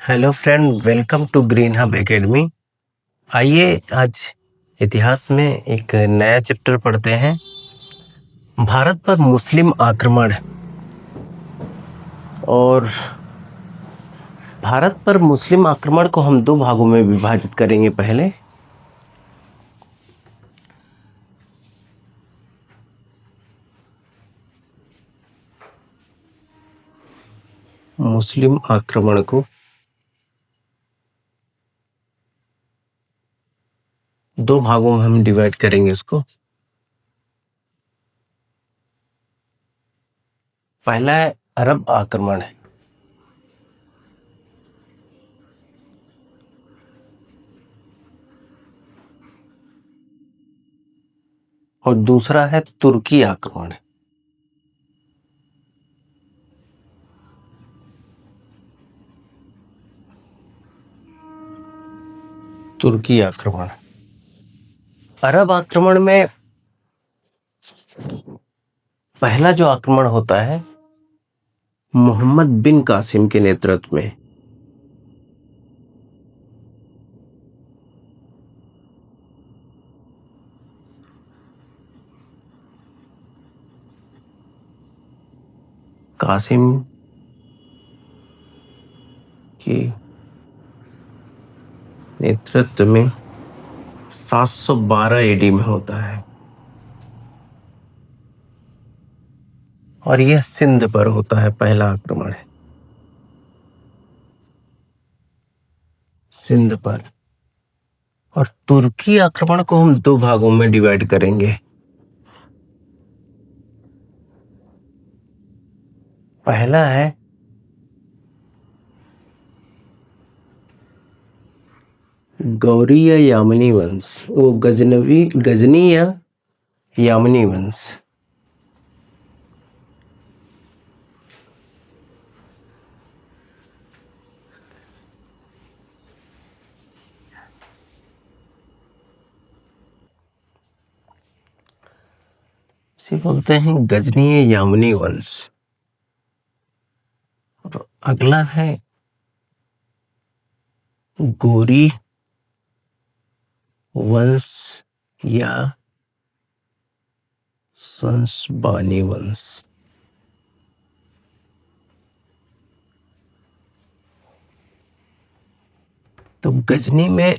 Hello friend, welcome to Green Hub Academy. आइए आज इतिहास में एक नया चैप्टर पढ़ते हैं। भारत पर मुस्लिम आक्रमण। और भारत पर मुस्लिम आक्रमण को हम दो भागों में विभाजित करेंगे। पहले मुस्लिम आक्रमण को दो भागों में हम डिवाइड करेंगे इसको। पहला है अरब आक्रमण। और दूसरा है तुर्की आक्रमण। तुर्की आक्रमण। अरब आक्रमण में पहला जो आक्रमण होता है मोहम्मद बिन कासिम के नेतृत्व में। कासिम के नेतृत्व में 712 एडी में होता है और यह सिंध पर होता है। पहला आक्रमण है सिंध पर। और तुर्की आक्रमण को हम दो भागों में डिवाइड करेंगे। पहला है गौरी या यामनी वंश, वो गजनी या यामनी वंश। इसे बोलते हैं गजनी या यामनी वंश। और अगला है गोरी वंश या संसबानी वंश। तो गजनी में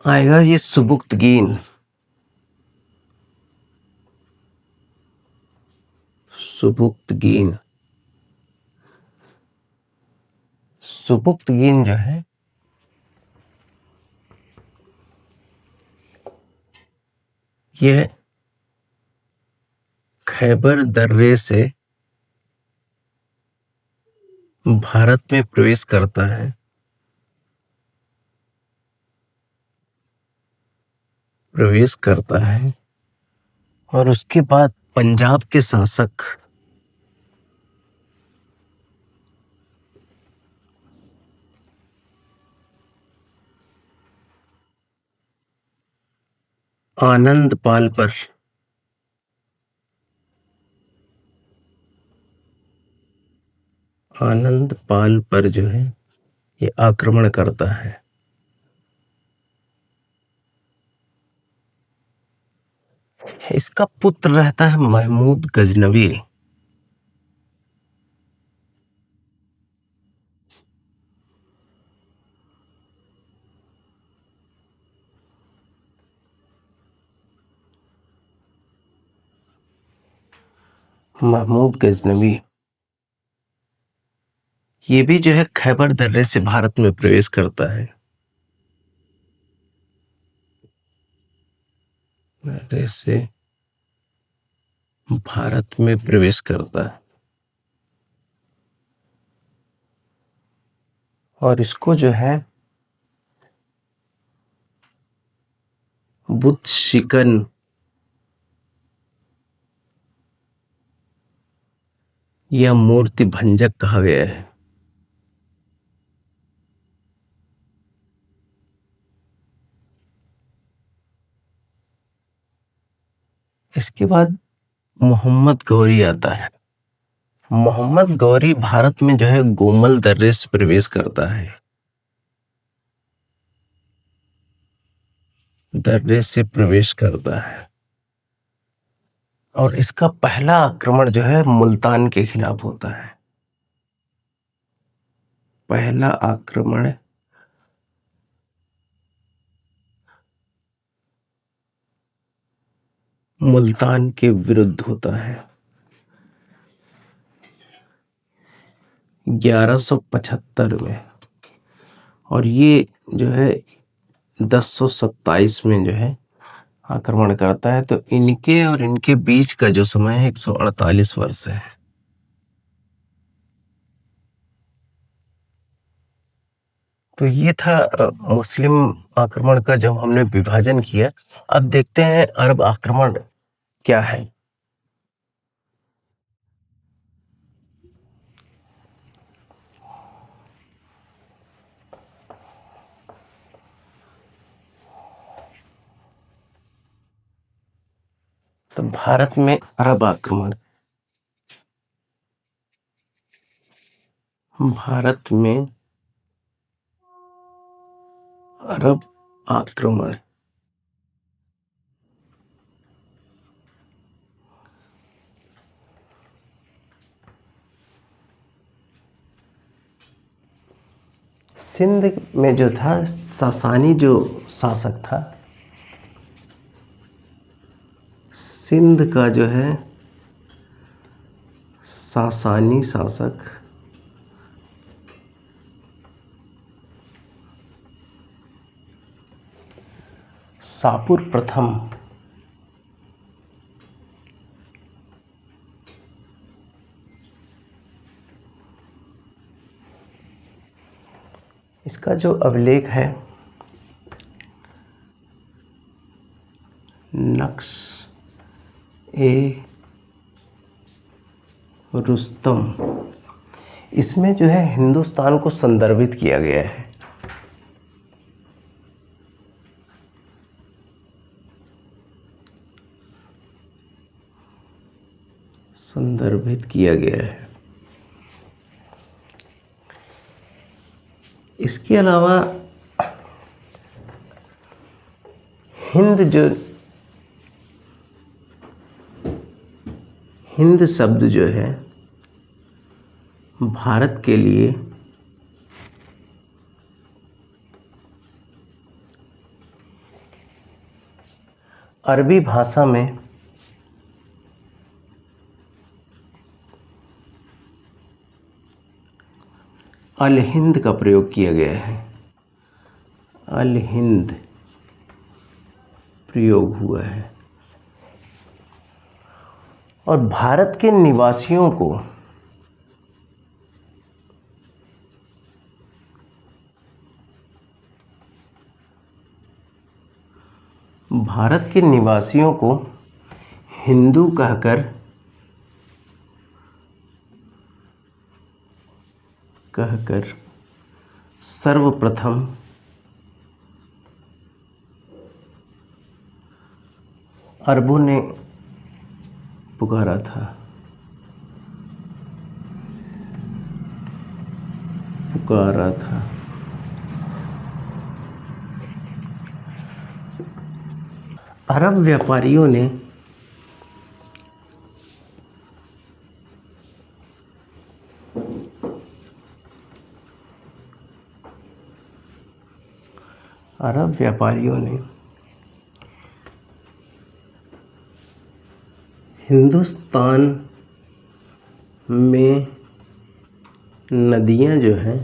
आएगा ये सुबुक्तगीन। सुबुक्तगीन जो है यह खैबर दर्रे से भारत में प्रवेश करता है और उसके बाद पंजाब के शासक आनंद पाल पर जो है ये आक्रमण करता है। इसका पुत्र रहता है महमूद गजनवी। महमूद गजनवी ये भी जो है खैबर दर्रे से भारत में प्रवेश करता है। दर्रे से भारत में प्रवेश करता है और इसको जो है बुत शिकन या मूर्ति भंजक कहा गया है। इसके बाद मोहम्मद गौरी आता है। मोहम्मद गौरी भारत में जो है गोमल दर्रे से प्रवेश करता है, दर्रे से प्रवेश करता है, और इसका पहला आक्रमण जो है मुल्तान के खिलाफ होता है। पहला आक्रमण मुल्तान के विरुद्ध होता है 1175 में, और ये जो है 1027 में जो है आक्रमण करता है। तो इनके और इनके बीच का जो समय है 148 वर्ष है। तो ये था मुस्लिम आक्रमण का जब हमने विभाजन किया। अब देखते हैं अरब आक्रमण क्या है। तो भारत में अरब आक्रमण, भारत में अरब आक्रमण सिंध में जो था, सासानी जो शासक था, सिंध का जो है सासानी शासक शापुर प्रथम इसका जो अभिलेख है नक्श ए रुस्तम, इसमें जो है हिंदुस्तान को संदर्भित किया गया है। संदर्भित किया गया है। इसके अलावा हिंद शब्द जो है भारत के लिए अरबी भाषा में अल हिंद का प्रयोग किया गया है। अल हिंद प्रयोग हुआ है, और भारत के निवासियों को हिंदू कहकर सर्वप्रथम अरबों ने पुकारा था। अरब व्यापारियों ने हिंदुस्तान में नदियां जो हैं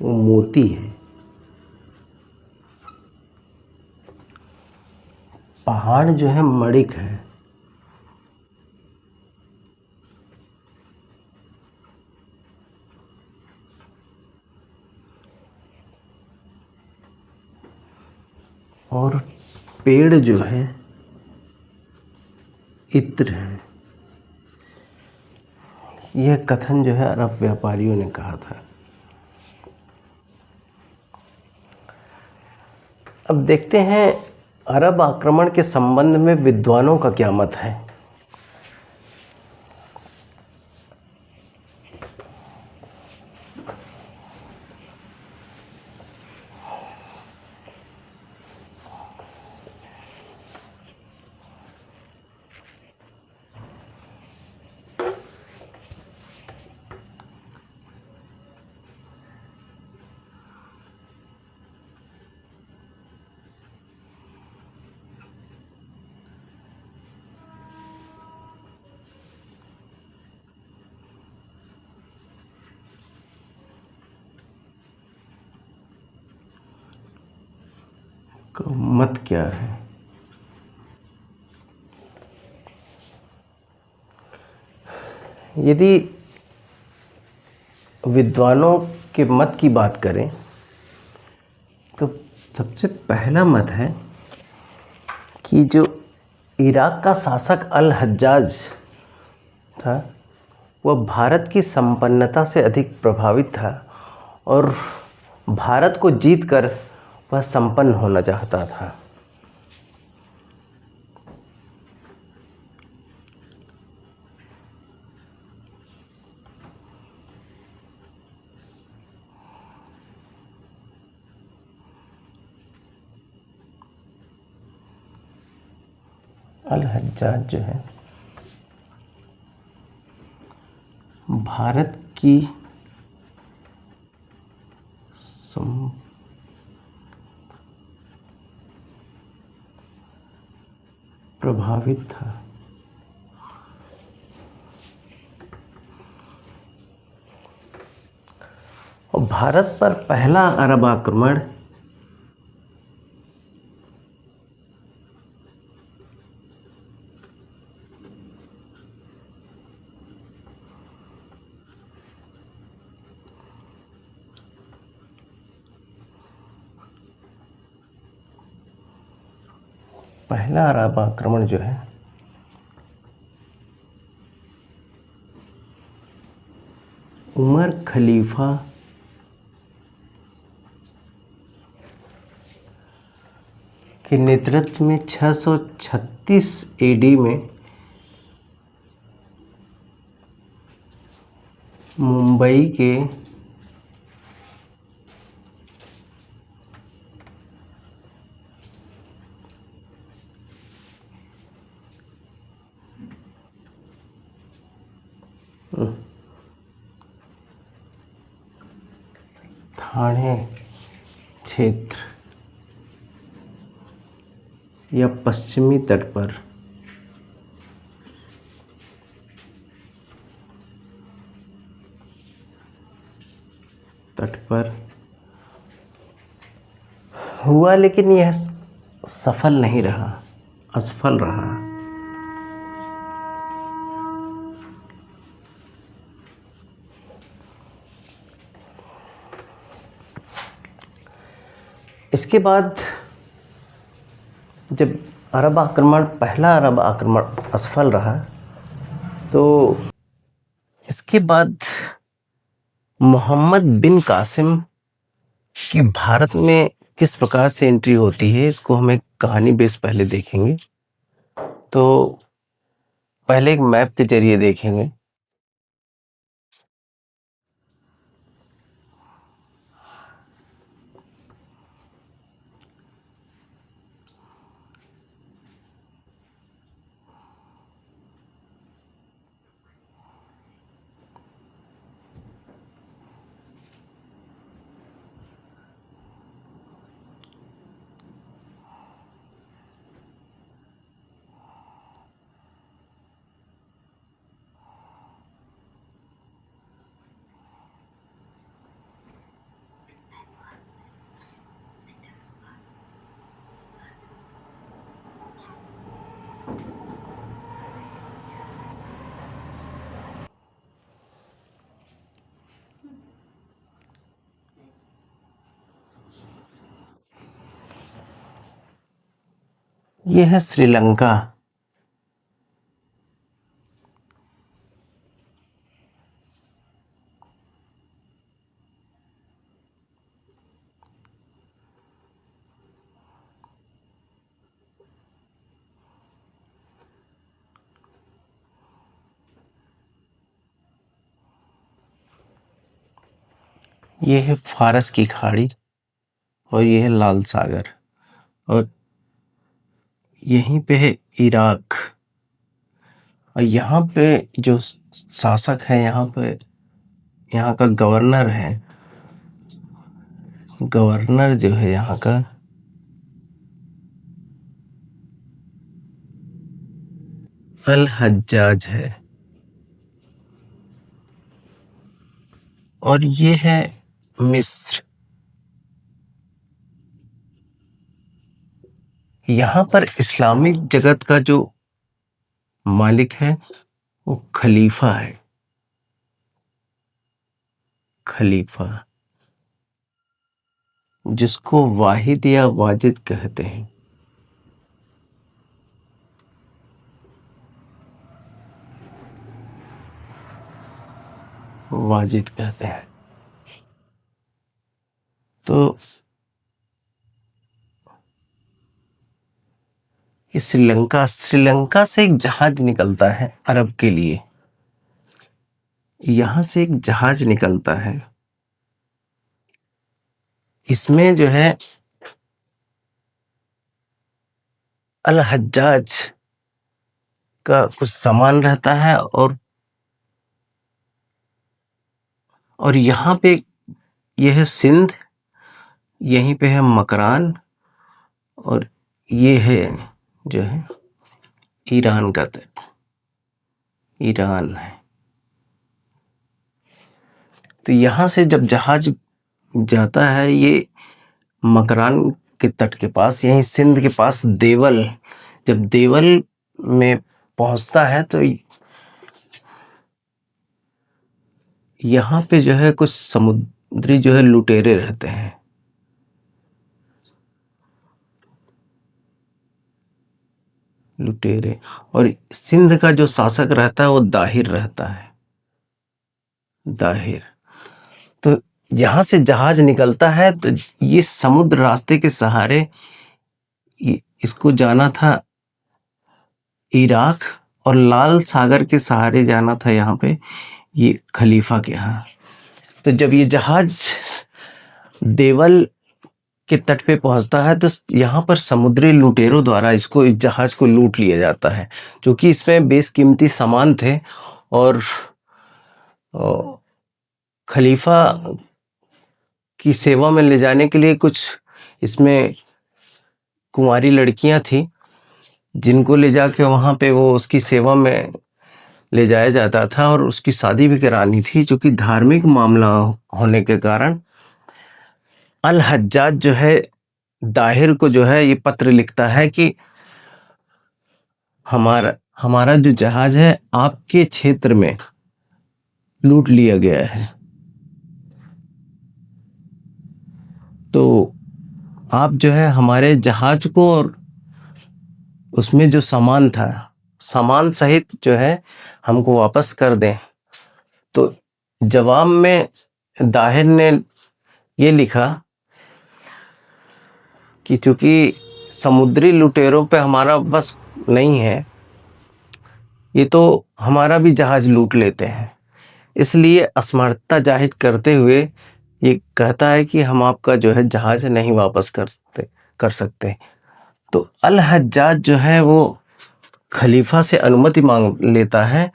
वो मोती हैं, पहाड़ जो है मणिक है, और पेड़ जो है इत्र है। यह कथन जो है अरब व्यापारियों ने कहा था। अब देखते हैं अरब आक्रमण के संबंध में विद्वानों का क्या मत है। का मत क्या है? यदि विद्वानों के मत की बात करें तो सबसे पहला मत है कि जो इराक का शासक अल हज्जाज था वह भारत की संपन्नता से अधिक प्रभावित था और भारत को जीतकर वह संपन्न होना चाहता था। अल हज्जाज जो है भारत की प्रभावित था। और भारत पर पहला अरब आक्रमण जो है उमर खलीफा के नेतृत्व में 636 एडी में मुंबई के ठाणे क्षेत्र या पश्चिमी तट पर हुआ, लेकिन यह सफल नहीं रहा, असफल रहा। इसके बाद जब पहला अरब आक्रमण असफल रहा तो इसके बाद मोहम्मद बिन कासिम की भारत में किस प्रकार से एंट्री होती है इसको हम एक कहानी बेस पहले देखेंगे। तो पहले एक मैप के जरिए देखेंगे। यह है श्रीलंका। यह है फारस की खाड़ी और यह है लाल सागर और यहीं पे है इराक। और यहाँ पे जो शासक है यहाँ का गवर्नर है, गवर्नर जो है यहाँ का अल हज्जाज है। और ये है मिस्र। यहाँ पर इस्लामिक जगत का जो मालिक है वो खलीफा है। खलीफा, जिसको वाहिद या वाजिद कहते हैं। वाजिद कहते हैं। तो ये श्रीलंका से एक जहाज निकलता है अरब के लिए। यहां से एक जहाज निकलता है, इसमें जो है अल हज्जाज का कुछ सामान रहता है, और यहाँ पे यह है सिंध, यहीं पे है मकरान, और ये है जो है ईरान का तट। ईरान है। तो यहाँ से जब जहाज जाता है ये मकरान के तट के पास, यहीं सिंध के पास देवल, जब देवल में पहुंचता है तो यहाँ पे जो है कुछ समुद्री जो है लुटेरे रहते हैं। लुटेरे, और सिंध का जो शासक रहता है वो दाहिर रहता है। दाहिर। तो यहां से जहाज निकलता है तो ये समुद्र रास्ते के सहारे इसको जाना था इराक, और लाल सागर के सहारे जाना था यहाँ पे ये खलीफा के यहाँ। तो जब ये जहाज देवल के तट पे पहुंचता है तो यहाँ पर समुद्री लुटेरों द्वारा इस जहाज को लूट लिया जाता है, क्योंकि इसमें बेशकीमती सामान थे, और खलीफा की सेवा में ले जाने के लिए कुछ इसमें कुंवारी लड़कियां थी, जिनको ले जाके वहां पे वो उसकी सेवा में ले जाया जाता था, और उसकी शादी भी करानी थी। जो कि धार्मिक मामला होने के कारण अल हज्जाज जो है दाहिर को जो है ये पत्र लिखता है कि हमारा जो जहाज है आपके क्षेत्र में लूट लिया गया है, तो आप जो है हमारे जहाज को और उसमें जो सामान था, सामान सहित जो है हमको वापस कर दें। तो जवाब में दाहिर ने ये लिखा कि चूंकि समुद्री लुटेरों पे हमारा बस नहीं है, ये तो हमारा भी जहाज लूट लेते हैं, इसलिए असमर्थता जाहिर करते हुए ये कहता है कि हम आपका जो है जहाज नहीं वापस कर सकते। तो अल हज्जाज जो है वो खलीफा से अनुमति मांग लेता है,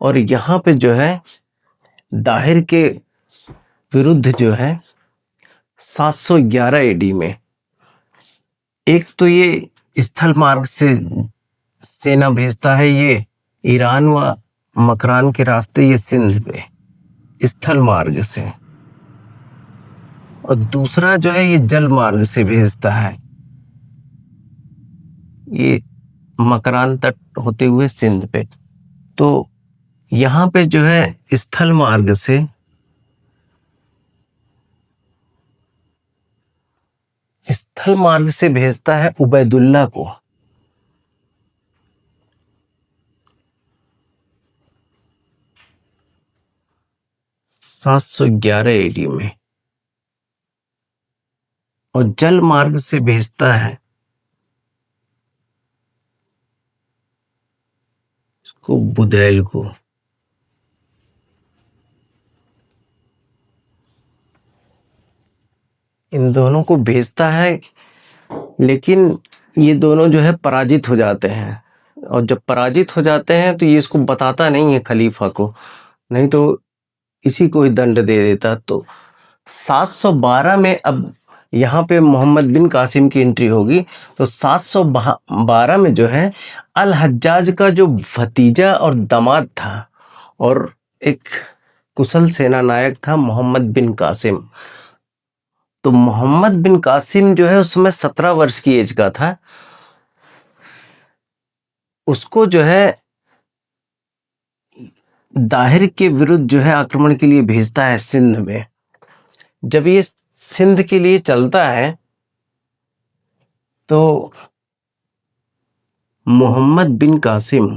और यहाँ पे जो है दाहिर के विरुद्ध जो है 711 एडी में एक तो ये स्थल मार्ग से सेना भेजता है, ये ईरान व मकरान के रास्ते ये सिंध पे स्थल मार्ग से, और दूसरा जो है ये जल मार्ग से भेजता है, ये मकरान तट होते हुए सिंध पे। तो यहाँ पे जो है स्थल मार्ग से भेजता है उबैदुल्ला को। (711 एडी में), और जल मार्ग से भेजता है इसको बुदैल को। इन दोनों को भेजता है, लेकिन ये दोनों जो है पराजित हो जाते हैं, और जब पराजित हो जाते हैं तो ये इसको बताता नहीं है खलीफा को, नहीं तो इसी को ही दंड दे देता। तो 712 में अब यहाँ पे मोहम्मद बिन कासिम की एंट्री होगी। तो 712 में जो है अल हज्जाज का जो भतीजा और दामाद था, और एक कुशल सेना नायक था मोहम्मद बिन कासिम। तो मोहम्मद बिन कासिम जो है उस समय 17 वर्ष की एज का था, उसको जो है दाहिर के विरुद्ध जो है आक्रमण के लिए भेजता है सिंध में। जब ये सिंध के लिए चलता है तो मोहम्मद बिन कासिम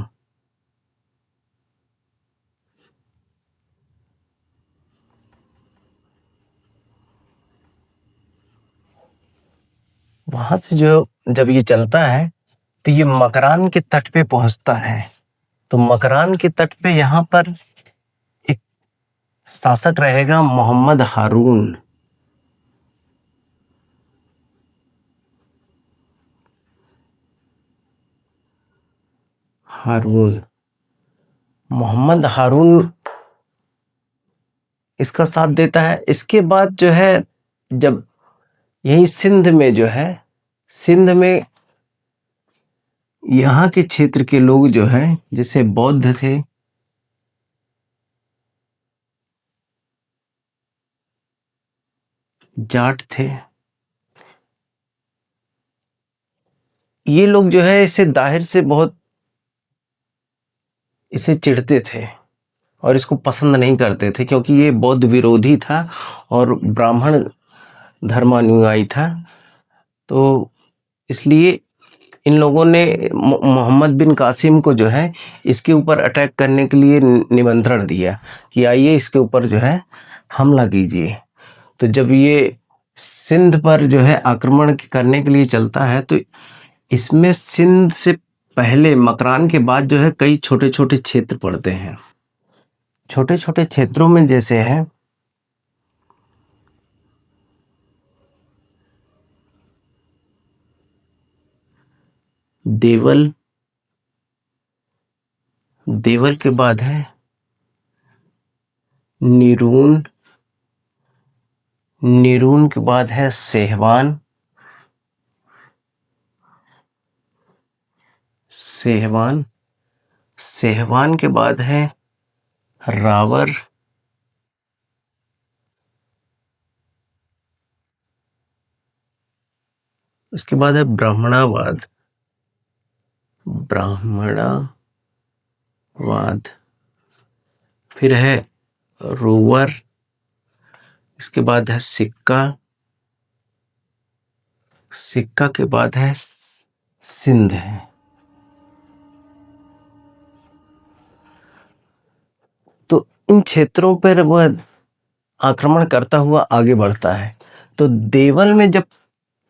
वहां से जो जब ये चलता है तो ये मकरान के तट पे पहुंचता है। तो मकरान के तट पे यहाँ पर एक शासक रहेगा मोहम्मद हारून। हारून मोहम्मद हारून इसका साथ देता है। इसके बाद जो है जब यही सिंध में जो है, सिंध में यहाँ के क्षेत्र के लोग जो है जैसे बौद्ध थे, जाट थे, ये लोग जो है इसे दाहिर से बहुत इसे चिढ़ते थे और इसको पसंद नहीं करते थे, क्योंकि ये बौद्ध विरोधी था और ब्राह्मण धर्मानुयायी था। तो इसलिए इन लोगों ने मोहम्मद बिन कासिम को जो है इसके ऊपर अटैक करने के लिए निमंत्रण दिया कि आइए इसके ऊपर जो है हमला कीजिए। तो जब ये सिंध पर जो है आक्रमण करने के लिए चलता है तो इसमें सिंध से पहले मकरान के बाद जो है कई छोटे छोटे क्षेत्र पड़ते हैं। छोटे छोटे क्षेत्रों में जैसे है देवल, देवल के बाद है निरून, निरून के बाद है सेहवान, सेहवान, सेहवान के बाद है रावर, उसके बाद है ब्राह्मणाबाद, ब्राह्मणाबाद, फिर है रोवर, इसके बाद है सिक्का, सिक्का के बाद है सिंध है। तो इन क्षेत्रों पर वह आक्रमण करता हुआ आगे बढ़ता है। तो देवल में जब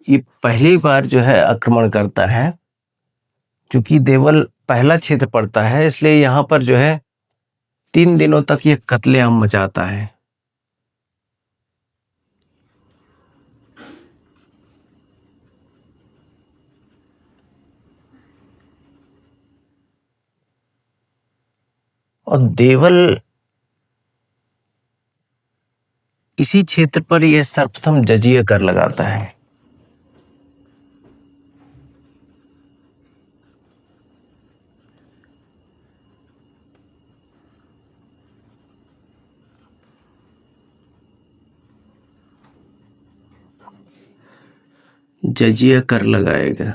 ये पहली बार जो है आक्रमण करता है, क्योंकि देवल पहला क्षेत्र पड़ता है इसलिए यहाँ पर जो है 3 दिनों तक ये कत्लेआम मचाता है। और देवल इसी क्षेत्र पर यह सर्वप्रथम जजिया कर लगाता है। जजिया कर लगाएगा।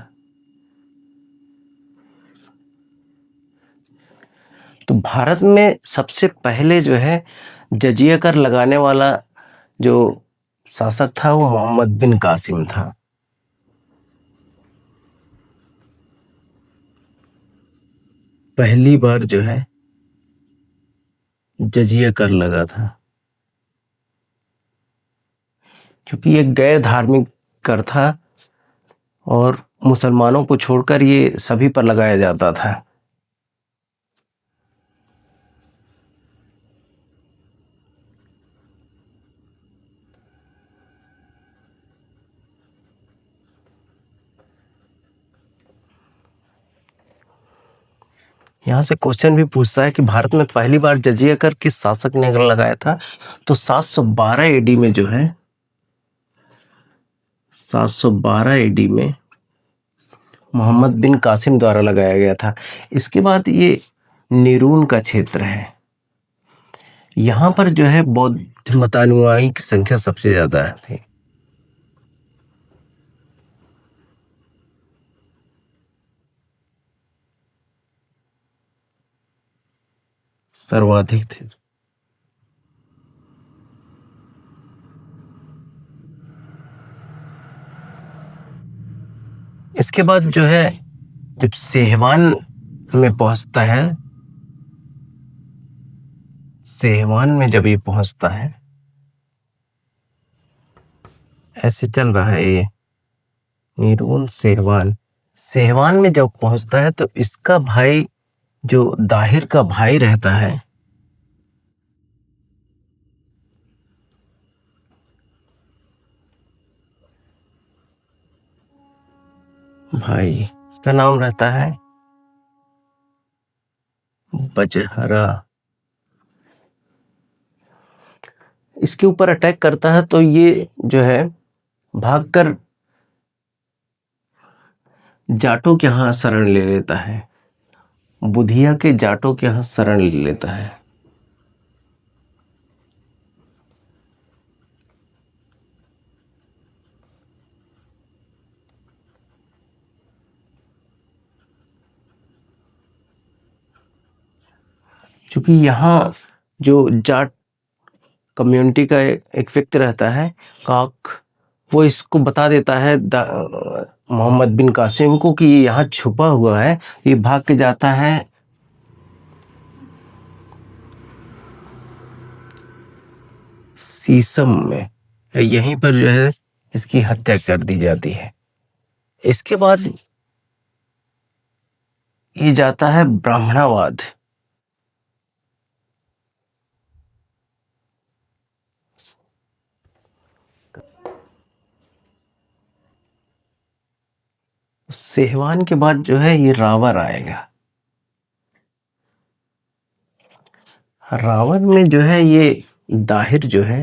तो भारत में सबसे पहले जो है जजिया कर लगाने वाला जो शासक था वो मोहम्मद बिन कासिम था। पहली बार जो है जजिया कर लगा था, क्योंकि ये गैर धार्मिक कर था और मुसलमानों को छोड़कर ये सभी पर लगाया जाता था। यहाँ से क्वेश्चन भी पूछता है कि भारत में पहली बार जजिया कर किस शासक ने लगाया था। तो 712 एडी में जो है 712 एडी में मोहम्मद बिन कासिम द्वारा लगाया गया था। इसके बाद ये निरून का क्षेत्र है। यहाँ पर जो है बौद्ध मतानुयायी की संख्या सबसे ज्यादा थी। सर्वाधिक थे। इसके बाद जो है जब सेहवान में पहुंचता है, सेहवान में जब ये पहुंचता है, ऐसे चल रहा है ये नीरून सेहवान। सेहवान में जब पहुंचता है तो इसका भाई जो दाहिर का भाई रहता है, भाई इसका नाम रहता है बजहरा। इसके ऊपर अटैक करता है तो ये जो है भागकर जाटों के यहाँ शरण ले लेता है, बुधिया के जाटों के यहाँ शरण ले लेता है। क्योंकि यहाँ जो जाट कम्युनिटी का एक व्यक्ति रहता है काक, वो इसको बता देता है मोहम्मद बिन कासिम को कि ये यहाँ छुपा हुआ है। ये भाग के जाता है सीसम में, यहीं पर जो है इसकी हत्या कर दी जाती है। इसके बाद ये जाता है ब्राह्मणवाद। सेहवान के बाद जो है ये रावर आएगा। रावण में जो है ये दाहिर जो है,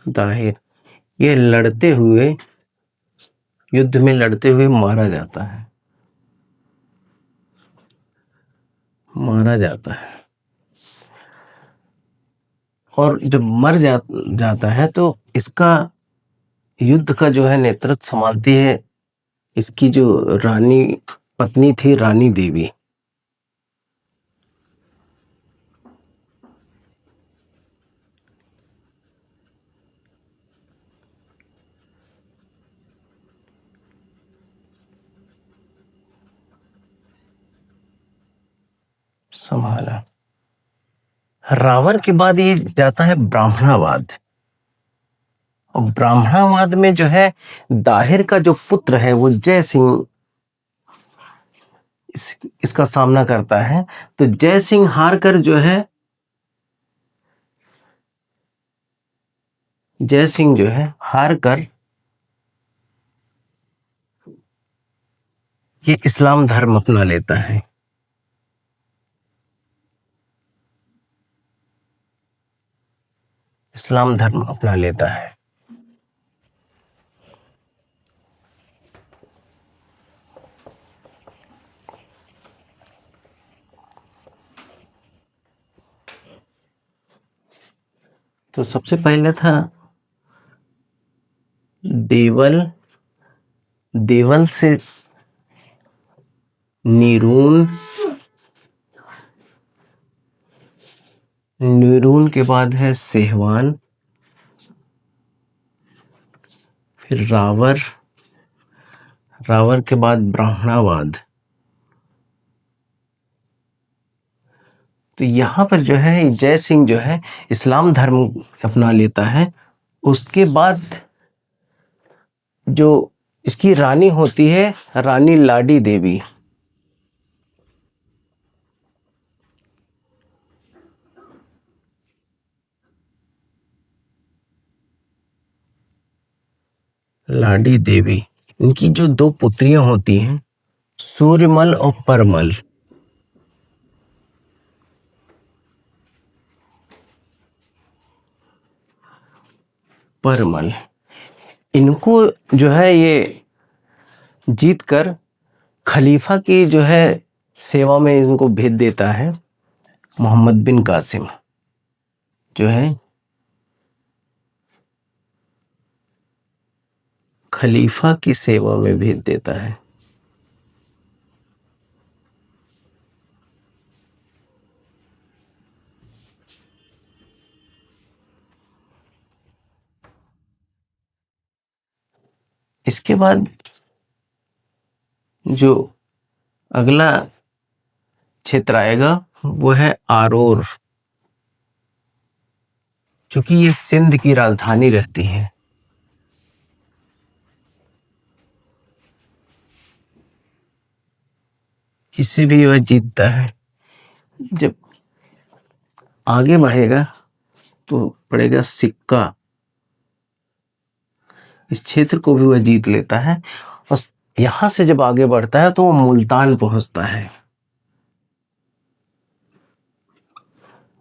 दाहिर ये लड़ते हुए, युद्ध में लड़ते हुए मारा जाता है, मारा जाता है। और जब मर जाता है तो इसका युद्ध का जो है नेतृत्व संभालती है इसकी जो रानी पत्नी थी, रानी देवी। संभाला। रावण के बाद ये जाता है ब्राह्मणवाद। और ब्राह्मणवाद में जो है दाहिर का जो पुत्र है वो जय सिंह इसका सामना करता है। तो जय सिंह हार कर जो है, जय सिंह जो है हार कर ये इस्लाम धर्म अपना लेता है। इस्लाम धर्म अपना लेता है। तो सबसे पहले था देवल, देवल से नीरून, नीरून के बाद है सेहवान, फिर रावर, रावर के बाद ब्राह्मणवाद। तो यहाँ पर जो है जय सिंह जो है इस्लाम धर्म अपना लेता है। उसके बाद जो इसकी रानी होती है रानी लाडी देवी, लाडी देवी, इनकी जो दो पुत्रियां होती हैं सूर्यमल और परमल। परमल इनको जो है ये जीत कर खलीफा की जो है सेवा में इनको भेज देता है मोहम्मद बिन कासिम जो है खलीफा की सेवा में भेज देता है। इसके बाद जो अगला क्षेत्र आएगा वो है आरोर, क्योंकि ये सिंध की राजधानी रहती है। इसे भी वह जीतता है। जब आगे बढ़ेगा तो पड़ेगा सिक्का, इस क्षेत्र को भी वह जीत लेता है। और यहां से जब आगे बढ़ता है तो वो मुल्तान पहुंचता है,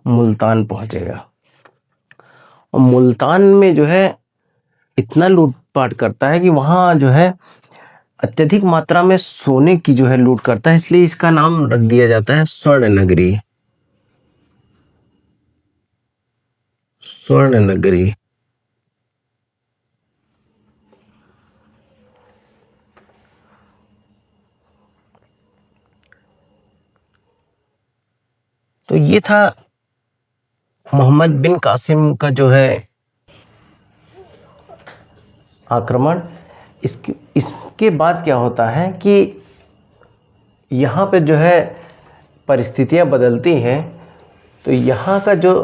मुल्तान पहुंचेगा। और मुल्तान में जो है इतना लूटपाट करता है कि वहां जो है अत्यधिक मात्रा में सोने की जो है लूट करता है, इसलिए इसका नाम रख दिया जाता है स्वर्ण नगरी। स्वर्ण नगरी। तो ये था मोहम्मद बिन कासिम का जो है आक्रमण। इसके बाद क्या होता है कि यहाँ पे जो है परिस्थितियाँ बदलती हैं। तो यहाँ का जो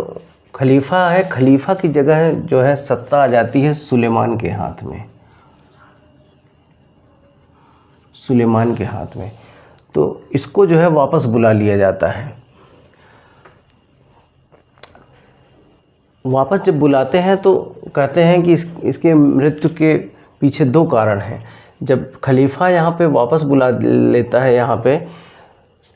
खलीफा है, खलीफा की जगह जो है सत्ता आ जाती है सुलेमान के हाथ में, सुलेमान के हाथ में। तो इसको जो है वापस बुला लिया जाता है। वापस जब बुलाते हैं तो कहते हैं कि इसके मृत्यु के पीछे दो कारण हैं। जब खलीफा यहाँ पे वापस बुला लेता है, यहाँ पे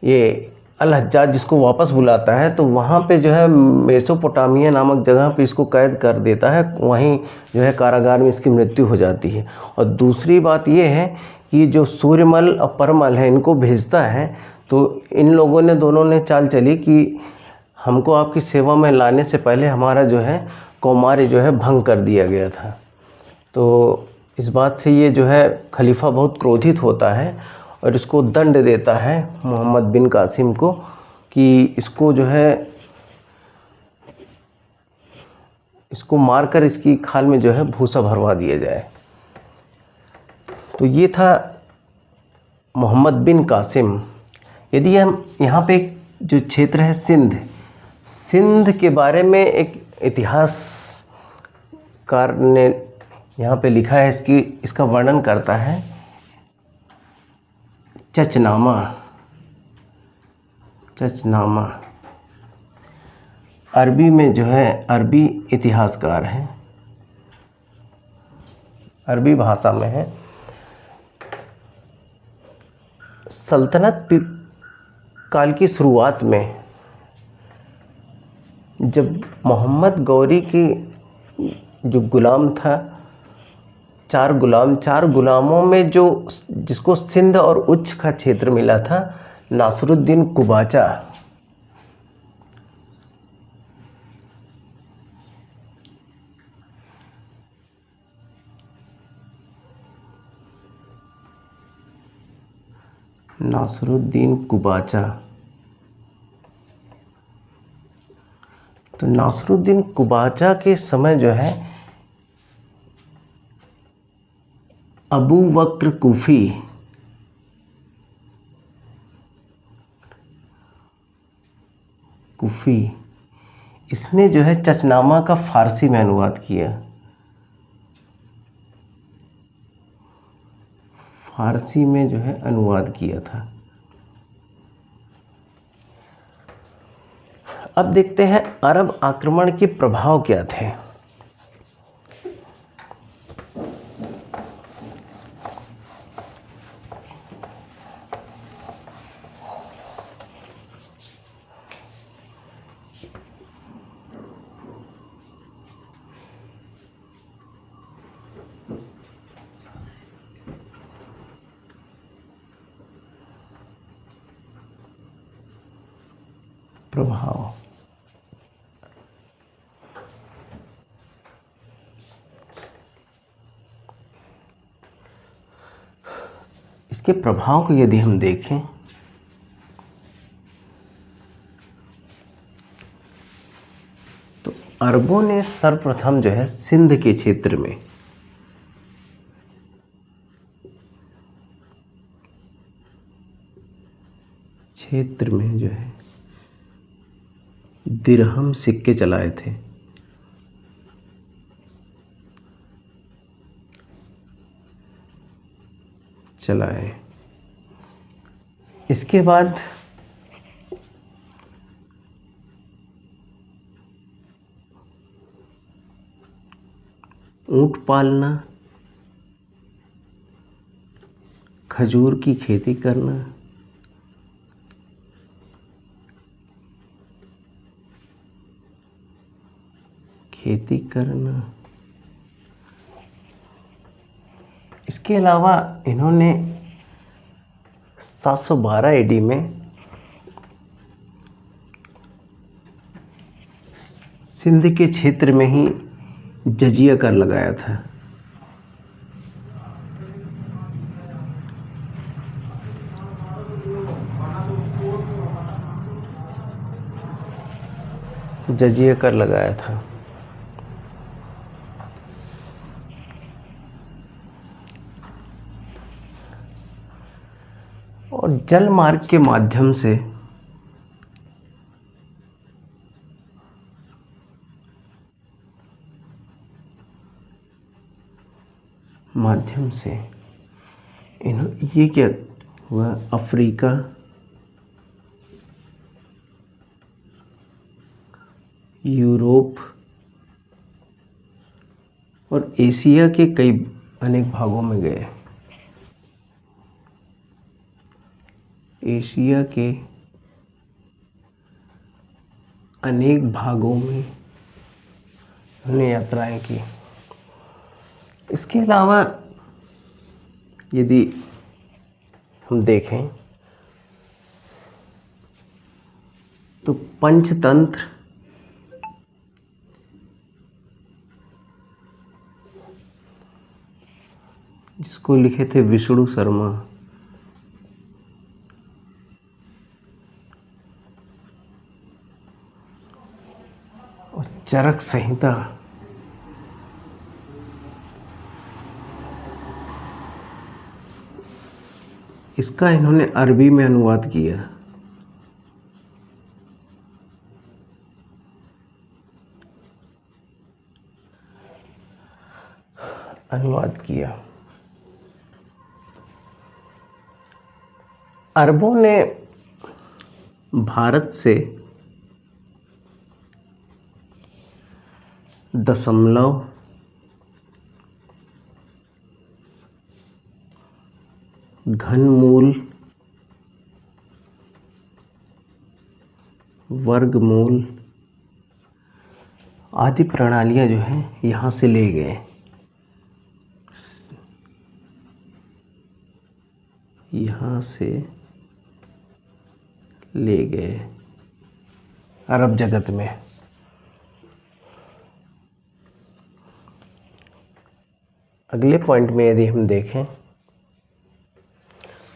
ये अल हज्जाज जिसको वापस बुलाता है, तो वहाँ पे जो है मेसोपोटामिया नामक जगह पे इसको कैद कर देता है। वहीं जो है कारागार में इसकी मृत्यु हो जाती है। और दूसरी बात ये है कि जो सूर्यमल और परमल है इनको भेजता है। तो इन लोगों ने दोनों ने चाल चली कि हमको आपकी सेवा में लाने से पहले हमारा जो है कौमार्य जो है भंग कर दिया गया था। तो इस बात से ये जो है खलीफा बहुत क्रोधित होता है और इसको दंड देता है मोहम्मद बिन कासिम को कि इसको जो है इसको मारकर इसकी खाल में जो है भूसा भरवा दिया जाए। तो ये था मोहम्मद बिन कासिम। यदि हम यहाँ पे जो क्षेत्र है सिंध, सिंध के बारे में एक इतिहासकार ने यहाँ पे लिखा है, इसका वर्णन करता है चचनामा। चचनामा अरबी में जो है, अरबी इतिहासकार है, अरबी भाषा में है। सल्तनत काल की शुरुआत में जब मोहम्मद गौरी की जो गुलाम था, चार गुलामों में जो जिसको सिंध और उच्च का क्षेत्र मिला था, नासरुद्दीन कुबाचा। नासरुद्दीन कुबाचा। तो नासरुद्दीन कुबाचा के समय जो है अबू बकर कुफी इसने जो है चचनामा का फारसी में अनुवाद किया। फारसी में जो है अनुवाद किया था। अब देखते हैं अरब आक्रमण के प्रभाव क्या थे। प्रभाव इसके प्रभाव को यदि हम देखें तो अरबों ने सर्वप्रथम जो है सिंध के क्षेत्र में क्षेत्र में जो है दिरहम सिक्के चलाए थे। इसके बाद ऊंट पालना, खजूर की खेती करना, इसके अलावा इन्होंने 712 एडी में सिंध के क्षेत्र में ही जजिया कर लगाया था। और जल मार्ग के माध्यम से ये क्या हुआ, अफ्रीका, यूरोप और एशिया के कई अनेक भागों में गए। एशिया के अनेक भागों में उन्होंने यात्राएं की। इसके अलावा यदि हम देखें तो पंचतंत्र, जिसको लिखे थे विष्णु शर्मा, और चरक संहिता, इसका इन्होंने अरबी में अनुवाद किया। अरबों ने भारत से 0.5 घनमूल, वर्गमूल आदि प्रणालियां जो हैं यहाँ से ले गए। अरब जगत में अगले पॉइंट में यदि हम देखें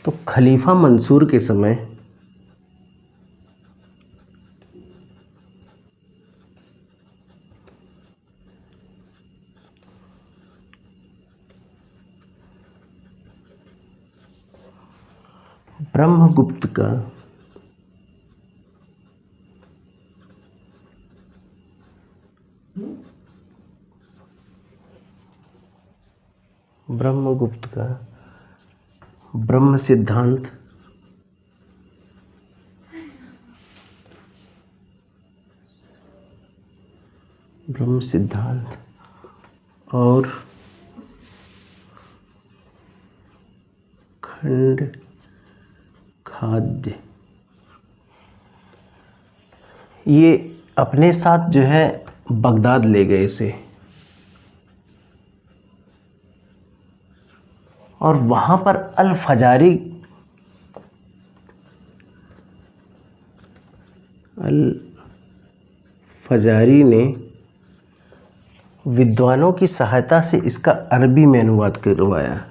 तो खलीफा मंसूर के समय ब्रह्मगुप्त का ब्रह्म सिद्धांत और खंड खाद्य, ये अपने साथ जो है बगदाद ले गए इसे, और वहाँ पर अल फजारी ने विद्वानों की सहायता से इसका अरबी में अनुवाद करवाया।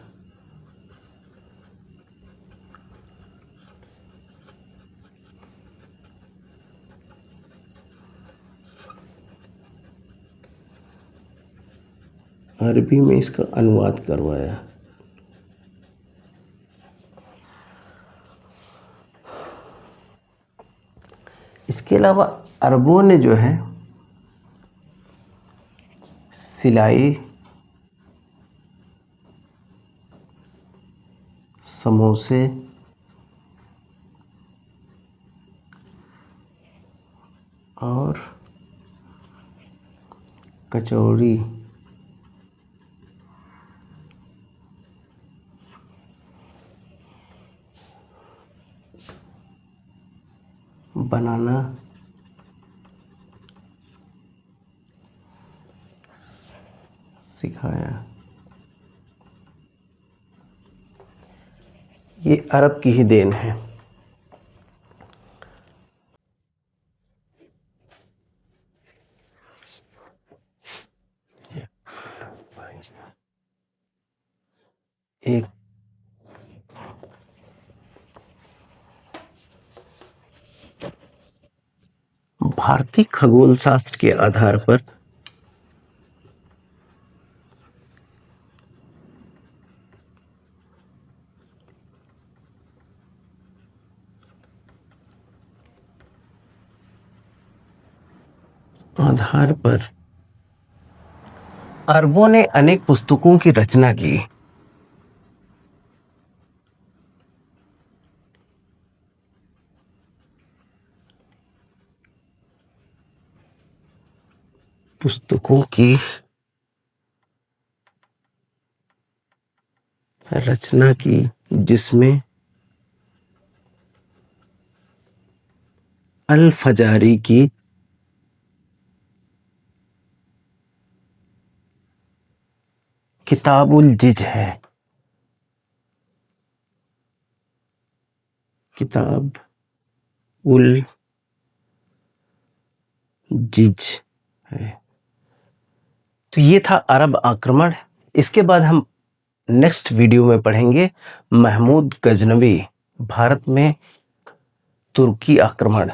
इसके अलावा अरबों ने जो है सिलाई, समोसे और कचौड़ी बनाना सिखाया। ये अरब की ही देन है। एक भारतीय खगोल शास्त्र के आधार पर अरबों ने अनेक पुस्तकों की रचना की। पुस्तकों की रचना की जिसमें अल फजारी की किताबुल जिज है। किताब उल जिज है। तो ये था अरब आक्रमण। इसके बाद हम नेक्स्ट वीडियो में पढ़ेंगे महमूद गजनवी, भारत में तुर्की आक्रमण।